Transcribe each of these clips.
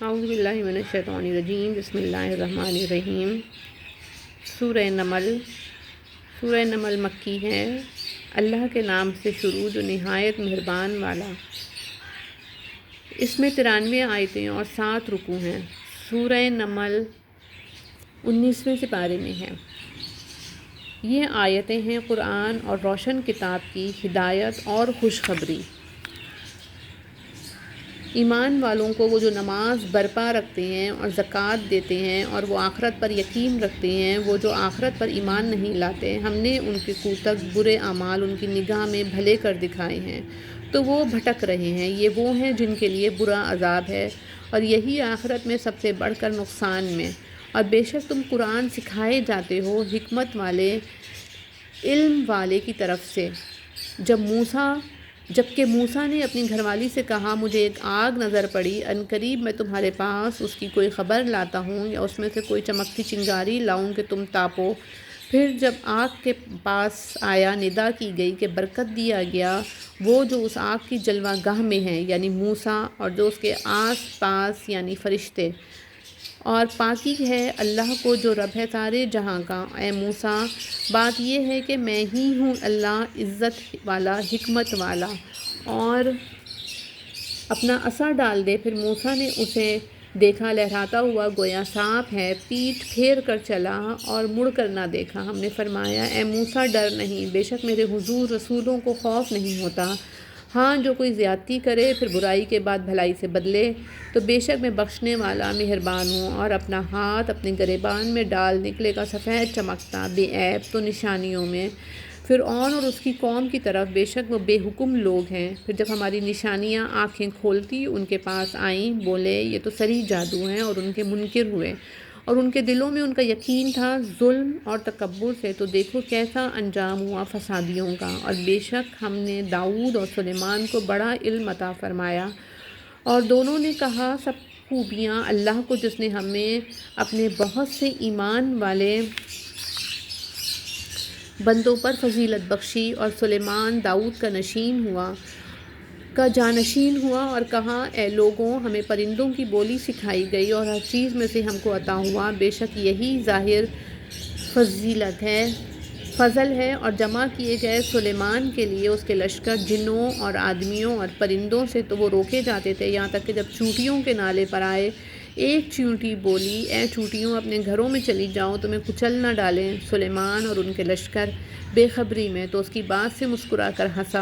اعوذ باللہ من الشیطان الرجیم، بسم اللہ الرحمن الرحیم۔ سورہ نمل مکی ہے۔ اللہ کے نام سے شروع جو نہایت مہربان والا۔ اس میں 93 آیتیں اور 7 رکوع ہیں۔ سورہ نمل 19ویں سپارے میں ہے۔ یہ آیتیں ہیں قرآن اور روشن کتاب کی ہدایت اور خوشخبری۔ ایمان والوں کو وہ جو نماز برپا رکھتے ہیں اور زکوٰۃ دیتے ہیں اور وہ آخرت پر یقین رکھتے ہیں، وہ جو آخرت پر ایمان نہیں لاتے، ہم نے ان کے کوتک برے اعمال ان کی نگاہ میں بھلے کر دکھائے ہیں تو وہ بھٹک رہے ہیں۔ یہ وہ ہیں جن کے لیے برا عذاب ہے اور یہی آخرت میں سب سے بڑھ کر نقصان میں۔ اور بے شک تم قرآن سکھائے جاتے ہو حکمت والے، علم والے کی طرف سے۔ جبکہ موسیٰ نے اپنی گھر والی سے کہا، مجھے ایک آگ نظر پڑی، عنقریب میں تمہارے پاس اس کی کوئی خبر لاتا ہوں یا اس میں سے کوئی چمکتی چنگاری لاؤں کہ تم تاپو۔ پھر جب آگ کے پاس آیا، ندا کی گئی کہ برکت دیا گیا وہ جو اس آگ کی جلوہ گاہ میں ہے، یعنی موسیٰ، اور جو اس کے آس پاس یعنی فرشتے۔ اور پاکی ہے اللہ کو جو رب ہے سارے جہاں کا۔ اے موسیٰ، بات یہ ہے کہ میں ہی ہوں اللہ، عزت والا، حکمت والا۔ اور اپنا عصا ڈال دے۔ پھر موسیٰ نے اسے دیکھا لہراتا ہوا گویا سانپ ہے، پیٹھ پھیر کر چلا اور مڑ کر نہ دیکھا۔ ہم نے فرمایا، اے موسیٰ ڈر نہیں، بے شک میرے حضور رسولوں کو خوف نہیں ہوتا۔ ہاں، جو کوئی زیادتی کرے پھر برائی کے بعد بھلائی سے بدلے تو بے شک میں بخشنے والا مہربان ہوں۔ اور اپنا ہاتھ اپنے گریبان میں ڈال، نکلے گا سفید چمکتا، بے عیب تو نشانیوں میں۔ فرعون اور اس کی قوم کی طرف، بے شک وہ بے حکم لوگ ہیں۔ پھر جب ہماری نشانیاں آنکھیں کھولتی ان کے پاس آئیں، بولے یہ تو سری جادو ہیں، اور ان کے منکر ہوئے اور ان کے دلوں میں ان کا یقین تھا ظلم اور تکبر سے۔ تو دیکھو کیسا انجام ہوا فسادیوں کا۔ اور بے شک ہم نے داؤد اور سلیمان کو بڑا علم عطا فرمایا، اور دونوں نے کہا سب خوبیاں اللہ کو جس نے ہمیں اپنے بہت سے ایمان والے بندوں پر فضیلت بخشی۔ اور سلیمان داؤد کا جانشین ہوا اور کہا، اے لوگوں، ہمیں پرندوں کی بولی سکھائی گئی اور ہر چیز میں سے ہم کو عطا ہوا۔ بے شک یہی ظاہر فضل ہے۔ اور جمع کیے گئے سلیمان کے لیے اس کے لشکر جنوں اور آدمیوں اور پرندوں سے تو وہ روکے جاتے تھے، یہاں تک کہ جب چونٹیوں کے نالے پر آئے، ایک چیونٹی بولی، اے چونٹیوں اپنے گھروں میں چلی جاؤ، تمہیں کچل نہ ڈالیں۔ سلیمان اور ان کے لشکر بے خبری میں تو اس کی بات سے مسکرا کر ہنسا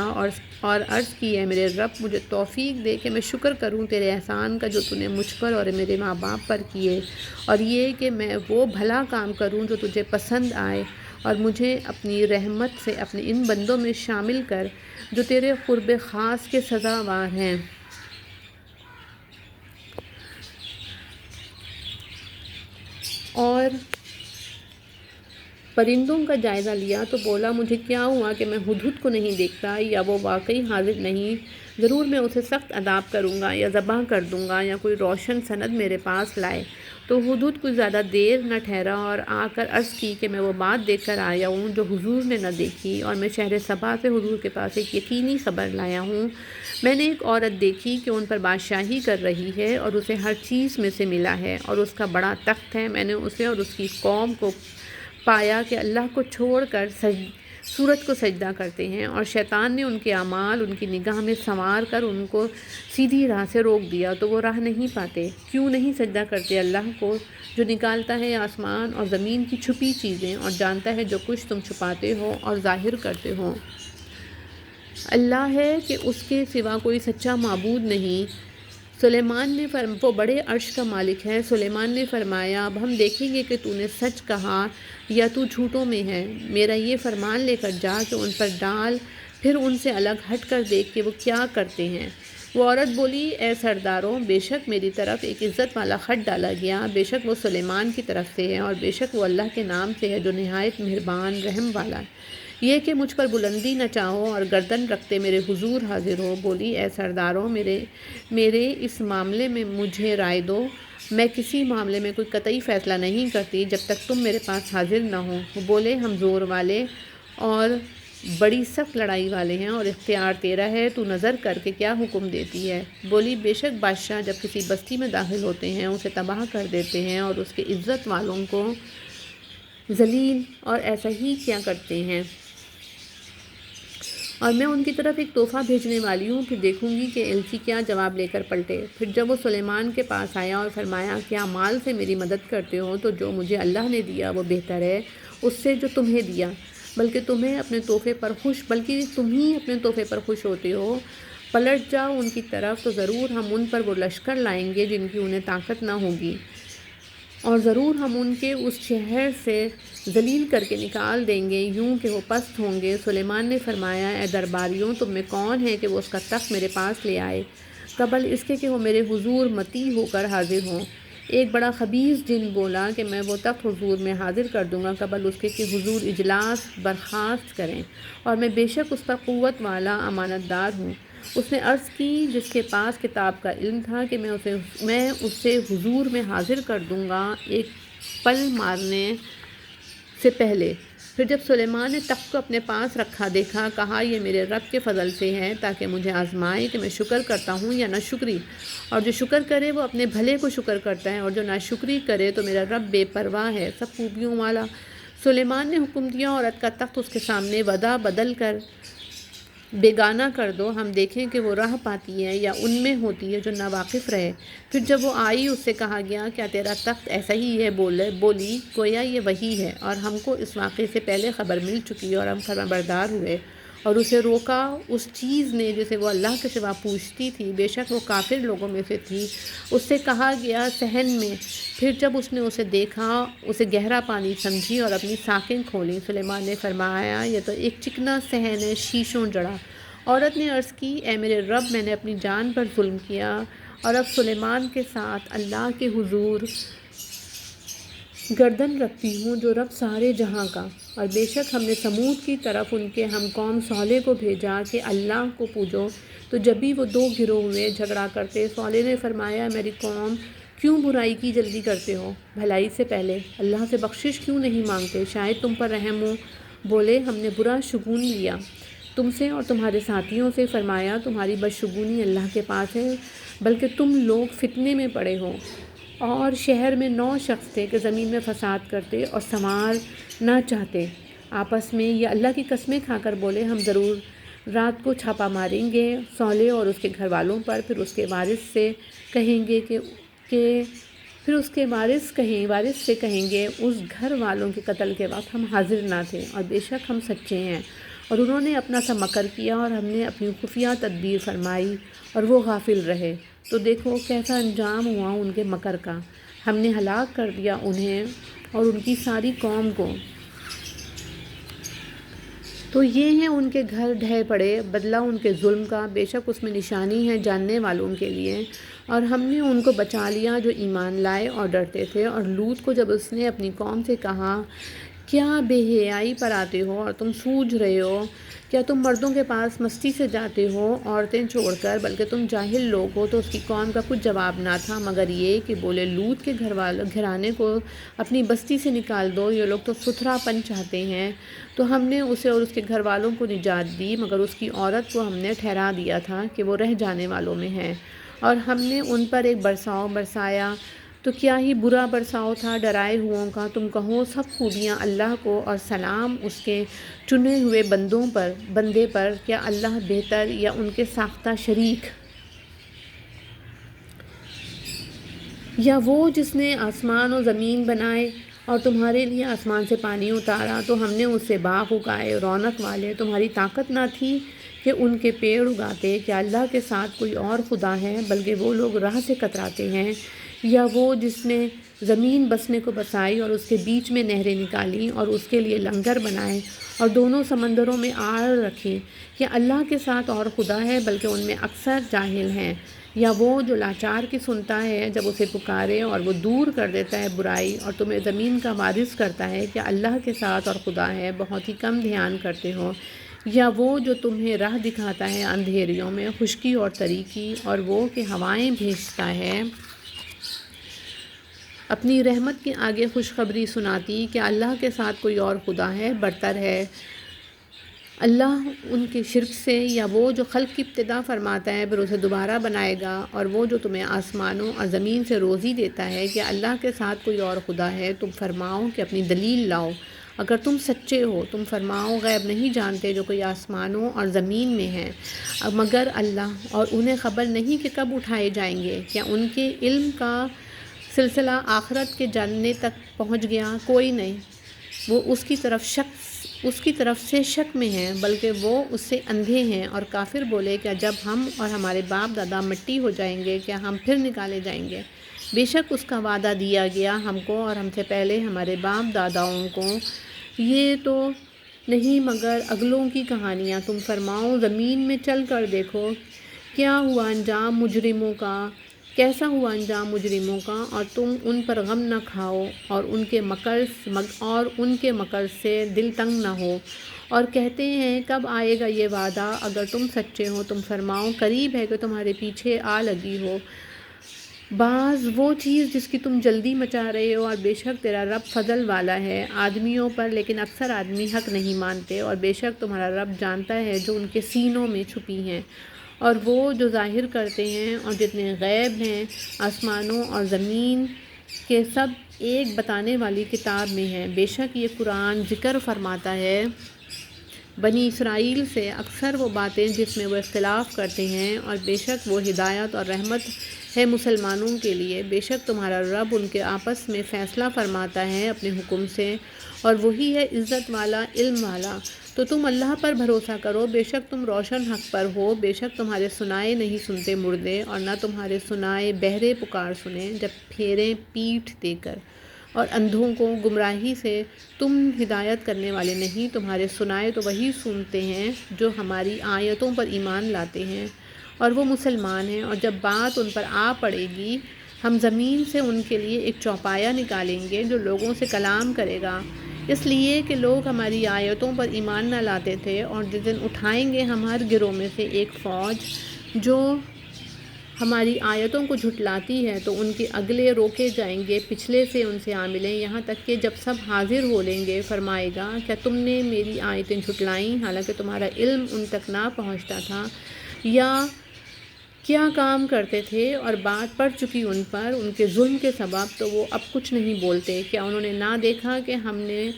اور عرض کی، اے میرے رب، مجھے توفیق دے کہ میں شکر کروں تیرے احسان کا جو تو نے مجھ پر اور میرے ماں باپ پر کیے، اور یہ کہ میں وہ بھلا کام کروں جو تجھے پسند آئے، اور مجھے اپنی رحمت سے اپنے ان بندوں میں شامل کر جو تیرے قرب خاص کے سزاوار ہیں۔ اور پرندوں کا جائزہ لیا تو بولا، مجھے کیا ہوا کہ میں ہدہد کو نہیں دیکھتا، یا وہ واقعی حاضر نہیں؟ ضرور میں اسے سخت عذاب کروں گا یا ذبح کر دوں گا، یا کوئی روشن سند میرے پاس لائے۔ تو ہدہد کوئی زیادہ دیر نہ ٹھہرا اور آ کر عرض کی کہ میں وہ بات دیکھ کر آیا ہوں جو حضور نے نہ دیکھی، اور میں شہر سبا سے حضور کے پاس ایک یقینی خبر لایا ہوں۔ میں نے ایک عورت دیکھی کہ ان پر بادشاہی کر رہی ہے اور اسے ہر چیز میں سے ملا ہے اور اس کا بڑا تخت ہے۔ میں نے اسے اور اس کی قوم کو پایا کہ اللہ کو چھوڑ کر سورج کو سجدہ کرتے ہیں، اور شیطان نے ان کے اعمال ان کی نگاہ میں سنوار کر ان کو سیدھی راہ سے روک دیا تو وہ راہ نہیں پاتے۔ کیوں نہیں سجدہ کرتے اللہ کو جو نکالتا ہے آسمان اور زمین کی چھپی چیزیں اور جانتا ہے جو کچھ تم چھپاتے ہو اور ظاہر کرتے ہو؟ اللہ ہے کہ اس کے سوا کوئی سچا معبود نہیں۔ وہ بڑے عرش کا مالک ہے۔ سلیمان نے فرمایا، اب ہم دیکھیں گے کہ تو نے سچ کہا یا تو جھوٹوں میں ہے۔ میرا یہ فرمان لے کر جا کہ ان پر ڈال، پھر ان سے الگ ہٹ کر دیکھ کہ وہ کیا کرتے ہیں۔ وہ عورت بولی، اے سرداروں، بے شک میری طرف ایک عزت والا خط ڈالا گیا، بے شک وہ سلیمان کی طرف سے ہے، اور بے شک وہ اللہ کے نام سے ہے جو نہایت مہربان رحم والا ہے۔ یہ کہ مجھ پر بلندی نہ چاہو اور گردن رکھتے میرے حضور حاضر ہو۔ بولی، اے سرداروں، میرے اس معاملے میں مجھے رائے دو، میں کسی معاملے میں کوئی قطعی فیصلہ نہیں کرتی جب تک تم میرے پاس حاضر نہ ہو۔ وہ بولے، ہم زور والے اور بڑی سخت لڑائی والے ہیں اور اختیار تیرا ہے، تو نظر کر کے کیا حکم دیتی ہے؟ بولی بے شک بادشاہ جب کسی بستی میں داخل ہوتے ہیں اسے تباہ کر دیتے ہیں اور اس کے عزت والوں کو ذلیل، اور ایسا ہی کیا کرتے ہیں، اور میں ان کی طرف ایک تحفہ بھیجنے والی ہوں، پھر دیکھوں گی کہ ایلچی کیا جواب لے کر پلٹے۔ پھر جب وہ سلیمان کے پاس آیا اور فرمایا کیا مال سے میری مدد کرتے ہو تو جو مجھے اللہ نے دیا وہ بہتر ہے اس سے جو تمہیں دیا، بلکہ تم ہی اپنے تحفے پر خوش ہوتے ہو۔ پلٹ جاؤ ان کی طرف تو ضرور ہم ان پر وہ لشکر لائیں گے جن کی انہیں طاقت نہ ہوگی، اور ضرور ہم ان کے اس شہر سے ذلیل کر کے نکال دیں گے یوں کہ وہ پست ہوں گے۔ سلیمان نے فرمایا اے درباریوں، تم میں کون ہے کہ وہ اس کا تخت میرے پاس لے آئے قبل اس کے کہ وہ میرے حضور مطیع ہو کر حاضر ہوں؟ ایک بڑا خبیث جن بولا کہ میں وہ تخت حضور میں حاضر کر دوں گا قبل اس کے کہ حضور اجلاس برخاست کریں، اور میں بے شک اس پر قوت والا امانت دار ہوں۔ اس نے عرض کی جس کے پاس کتاب کا علم تھا کہ میں اسے حضور میں حاضر کر دوں گا ایک پل مارنے سے پہلے۔ پھر جب سلیمان نے تخت کو اپنے پاس رکھا دیکھا، کہا یہ میرے رب کے فضل سے ہے تاکہ مجھے آزمائے کہ میں شکر کرتا ہوں یا ناشکری، اور جو شکر کرے وہ اپنے بھلے کو شکر کرتا ہے، اور جو ناشکری کرے تو میرا رب بے پرواہ ہے، سب خوبیوں والا۔ سلیمان نے حکم دیا عورت کا تخت اس کے سامنے وضع بدل کر بیگانہ کر دو، ہم دیکھیں کہ وہ راہ پاتی ہے یا ان میں ہوتی ہے جو ناواقف رہے۔ پھر جب وہ آئی اس سے کہا گیا کیا تیرا تخت ایسا ہی ہے؟ بولی گویا یہ وہی ہے، اور ہم کو اس واقعے سے پہلے خبر مل چکی اور ہم فرمانبردار ہوئے، اور اسے روکا اس چیز نے جسے وہ اللہ کے سوا پوچھتی تھی، بے شک وہ کافر لوگوں میں سے تھی۔ اس سے کہا گیا صحن میں، پھر جب اس نے اسے دیکھا اسے گہرا پانی سمجھی اور اپنی ساکیں کھولیں۔ سلیمان نے فرمایا یہ تو ایک چکنا صحن ہے شیشوں جڑا۔ عورت نے عرض کی اے میرے رب، میں نے اپنی جان پر ظلم کیا اور اب سلیمان کے ساتھ اللہ کے حضور گردن رکھتی ہوں جو رب سارے جہاں کا، اور بے شک ہم نے سمود کی طرف ان کے ہم قوم صالح کو بھیجا کہ اللہ کو پوجو، تو جب بھی وہ دو گروہ ہوئے جھگڑا کرتے، صالح نے فرمایا میری قوم کیوں برائی کی جلدی کرتے ہو، بھلائی سے پہلے اللہ سے بخشش کیوں نہیں مانگتے، شاید تم پر رحم ہو۔ بولے ہم نے برا شگون لیا تم سے اور تمہارے ساتھیوں سے، فرمایا تمہاری بدشگونی اللہ کے پاس ہے، بلکہ تم لوگ فتنے میں پڑے ہو۔ اور شہر میں 9 شخص تھے کہ زمین میں فساد کرتے اور سنوار نہ چاہتے، آپس میں یہ اللہ کی قسمیں کھا کر بولے ہم ضرور رات کو چھاپا ماریں گے صالح اور اس کے گھر والوں پر، پھر اس کے وارث سے کہیں گے اس گھر والوں کے قتل کے وقت ہم حاضر نہ تھے، اور بے شک ہم سچے ہیں، اور انہوں نے اپنا سا مکر کیا اور ہم نے اپنی خفیہ تدبیر فرمائی اور وہ غافل رہے، تو دیکھو کیسا انجام ہوا ان کے مکر کا، ہم نے ہلاک کر دیا انہیں اور ان کی ساری قوم کو، تو یہ ہیں ان کے گھر ڈھہ پڑے، بدلہ ان کے ظلم کا، بے شک اس میں نشانی ہے جاننے والوں کے لیے۔ اور ہم نے ان کو بچا لیا جو ایمان لائے اور ڈرتے تھے، اور لوط کو جب اس نے اپنی قوم سے کہا کیا بے حیائی پر آتے ہو اور تم سوجھ رہے ہو، کیا تم مردوں کے پاس مستی سے جاتے ہو عورتیں چھوڑ کر، بلکہ تم جاہل لوگ ہو، تو اس کی قوم کا کچھ جواب نہ تھا مگر یہ کہ بولے لوط کے گھرانے کو اپنی بستی سے نکال دو، یہ لوگ تو ستھرا پن چاہتے ہیں، تو ہم نے اسے اور اس کے گھر والوں کو نجات دی، مگر اس کی عورت کو ہم نے ٹھہرا دیا تھا کہ وہ رہ جانے والوں میں ہے، اور ہم نے ان پر ایک برساؤ برسایا تو کیا ہی برا برساؤ تھا ڈرائے ہوئوں کا، تم کہو سب خوبیاں اللہ کو اور سلام اس کے چنے ہوئے بندے پر، کیا اللہ بہتر یا ان کے ساختہ شریک، یا وہ جس نے آسمان و زمین بنائے اور تمہارے لیے آسمان سے پانی اتارا تو ہم نے اس سے باغ اگائے رونق والے، تمہاری طاقت نہ تھی کہ ان کے پیڑ اگاتے، کیا اللہ کے ساتھ کوئی اور خدا ہے، بلکہ وہ لوگ راہ سے کتراتے ہیں، یا وہ جس نے زمین بسنے کو بسائی اور اس کے بیچ میں نہریں نکالیں اور اس کے لیے لنگر بنائے اور دونوں سمندروں میں آڑ رکھی، کیا اللہ کے ساتھ اور خدا ہے، بلکہ ان میں اکثر جاہل ہیں، یا وہ جو لاچار کی سنتا ہے جب اسے پکارے اور وہ دور کر دیتا ہے برائی اور تمہیں زمین کا وارث کرتا ہے، کیا اللہ کے ساتھ اور خدا ہے، بہت ہی کم دھیان کرتے ہو، یا وہ جو تمہیں راہ دکھاتا ہے اندھیریوں میں خشکی اور تری کی، اور وہ کہ ہوائیں بھیجتا ہے اپنی رحمت کے آگے خوشخبری سناتی، کہ اللہ کے ساتھ کوئی اور خدا ہے، برتر ہے اللہ ان کے شرک سے، یا وہ جو خلق کی ابتدا فرماتا ہے پھر اسے دوبارہ بنائے گا، اور وہ جو تمہیں آسمانوں اور زمین سے روزی دیتا ہے، کہ اللہ کے ساتھ کوئی اور خدا ہے؟ تم فرماؤ کہ اپنی دلیل لاؤ اگر تم سچے ہو۔ تم فرماؤ غیب نہیں جانتے جو کوئی آسمانوں اور زمین میں ہے مگر اللہ، اور انہیں خبر نہیں کہ کب اٹھائے جائیں گے۔ کیا ان کے علم کا سلسلہ آخرت کے جاننے تک پہنچ گیا؟ کوئی نہیں، وہ اس کی طرف سے شک میں ہیں، بلکہ وہ اس سے اندھے ہیں۔ اور کافر بولے، کیا جب ہم اور ہمارے باپ دادا مٹی ہو جائیں گے کیا ہم پھر نکالے جائیں گے؟ بے شک اس کا وعدہ دیا گیا ہم کو اور ہم سے پہلے ہمارے باپ داداؤں کو، یہ تو نہیں مگر اگلوں کی کہانیاں۔ تم فرماؤ زمین میں چل کر دیکھو کیا ہوا انجام مجرموں کا، کیسا ہوا انجام مجرموں کا، اور تم ان پر غم نہ کھاؤ اور ان کے مکر سے دل تنگ نہ ہو۔ اور کہتے ہیں کب آئے گا یہ وعدہ؟ اگر تم سچے ہو تم فرماؤ قریب ہے کہ تمہارے پیچھے آ لگی ہو بعض وہ چیز جس کی تم جلدی مچا رہے ہو۔ اور بے شک تیرا رب فضل والا ہے آدمیوں پر، لیکن اکثر آدمی حق نہیں مانتے۔ اور بے شک تمہارا رب جانتا ہے جو ان کے سینوں میں چھپی ہیں، اور وہ جو ظاہر کرتے ہیں، اور جتنے غیب ہیں آسمانوں اور زمین کے سب ایک بتانے والی کتاب میں ہیں۔ بے شک یہ قرآن ذکر فرماتا ہے بنی اسرائیل سے اکثر وہ باتیں جس میں وہ اختلاف کرتے ہیں، اور بے شک وہ ہدایت اور رحمت ہے مسلمانوں کے لیے۔ بے شک تمہارا رب ان کے آپس میں فیصلہ فرماتا ہے اپنے حکم سے، اور وہی ہے عزت والا علم والا۔ تو تم اللہ پر بھروسہ کرو، بے شک تم روشن حق پر ہو۔ بے شک تمہارے سنائے نہیں سنتے مردے، اور نہ تمہارے سنائے بہرے پکار سنیں جب پھیریں پیٹھ دے کر۔ اور اندھوں کو گمراہی سے تم ہدایت کرنے والے نہیں، تمہارے سنائے تو وہی سنتے ہیں جو ہماری آیتوں پر ایمان لاتے ہیں اور وہ مسلمان ہیں۔ اور جب بات ان پر آ پڑے گی ہم زمین سے ان کے لیے ایک چوپایا نکالیں گے جو لوگوں سے کلام کرے گا، اس لیے کہ لوگ ہماری آیتوں پر ایمان نہ لاتے تھے۔ اور جس دن اٹھائیں گے ہم ہر گروہ میں سے ایک فوج جو ہماری آیتوں کو جھٹلاتی ہے، تو ان کے اگلے روکے جائیں گے، پچھلے سے ان سے آ ملیں، یہاں تک کہ جب سب حاضر ہو لیں گے فرمائے گا کیا تم نے میری آیتیں جھٹلائیں حالانکہ تمہارا علم ان تک نہ پہنچتا تھا، یا کیا کام کرتے تھے؟ اور بات پڑ چکی ان پر ان کے ظلم کے سبب، تو وہ اب کچھ نہیں بولتے۔ کیا انہوں نے نہ دیکھا کہ ہم نے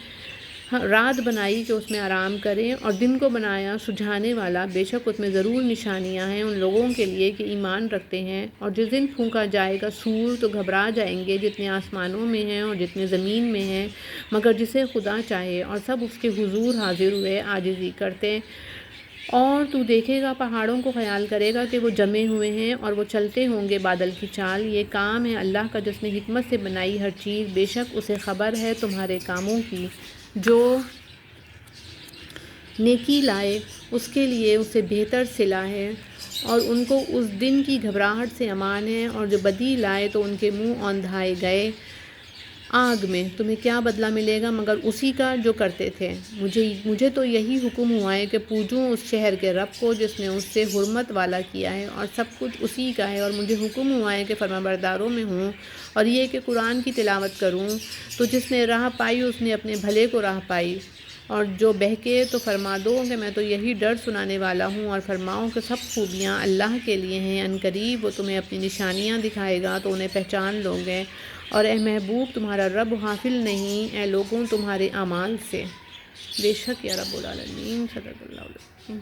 رات بنائی کہ اس میں آرام کریں، اور دن کو بنایا سجھانے والا؟ بے شک اس میں ضرور نشانیاں ہیں ان لوگوں کے لیے کہ ایمان رکھتے ہیں۔ اور جس دن پھونکا جائے گا سور تو گھبرا جائیں گے جتنے آسمانوں میں ہیں اور جتنے زمین میں ہیں مگر جسے خدا چاہے، اور سب اس کے حضور حاضر ہوئے عاجزی کرتے۔ اور تو دیکھے گا پہاڑوں کو خیال کرے گا کہ وہ جمے ہوئے ہیں اور وہ چلتے ہوں گے بادل کی چال۔ یہ کام ہے اللہ کا جس نے حکمت سے بنائی ہر چیز، بے شک اسے خبر ہے تمہارے کاموں کی۔ جو نیکی لائے اس کے لیے اسے بہتر صلہ ہے، اور ان کو اس دن کی گھبراہٹ سے امان ہے، اور جو بدی لائے تو ان کے منہ اوندھائے گئے آگ میں۔ تمہیں کیا بدلہ ملے گا مگر اسی کا جو کرتے تھے۔ مجھے تو یہی حکم ہوا ہے کہ پوجوں اس شہر کے رب کو جس نے اس سے حرمت والا کیا ہے، اور سب کچھ اسی کا ہے۔ اور مجھے حکم ہوا ہے کہ فرمانبرداروں میں ہوں، اور یہ کہ قرآن کی تلاوت کروں۔ تو جس نے راہ پائی اس نے اپنے بھلے کو راہ پائی، اور جو بہکے تو فرما دو کہ میں تو یہی ڈر سنانے والا ہوں، اور فرماؤ کہ سب خوبیاں اللہ کے لیے ہیں۔ عنقریب وہ تمہیں اپنی نشانیاں دکھائے گا تو انہیں پہچان لوگے۔ اور اے محبوب تمہارا رب غافل نہیں اے لوگوں تمہارے اعمال سے۔ بے شک یا رب العالمین۔ صدق اللہ العظیم۔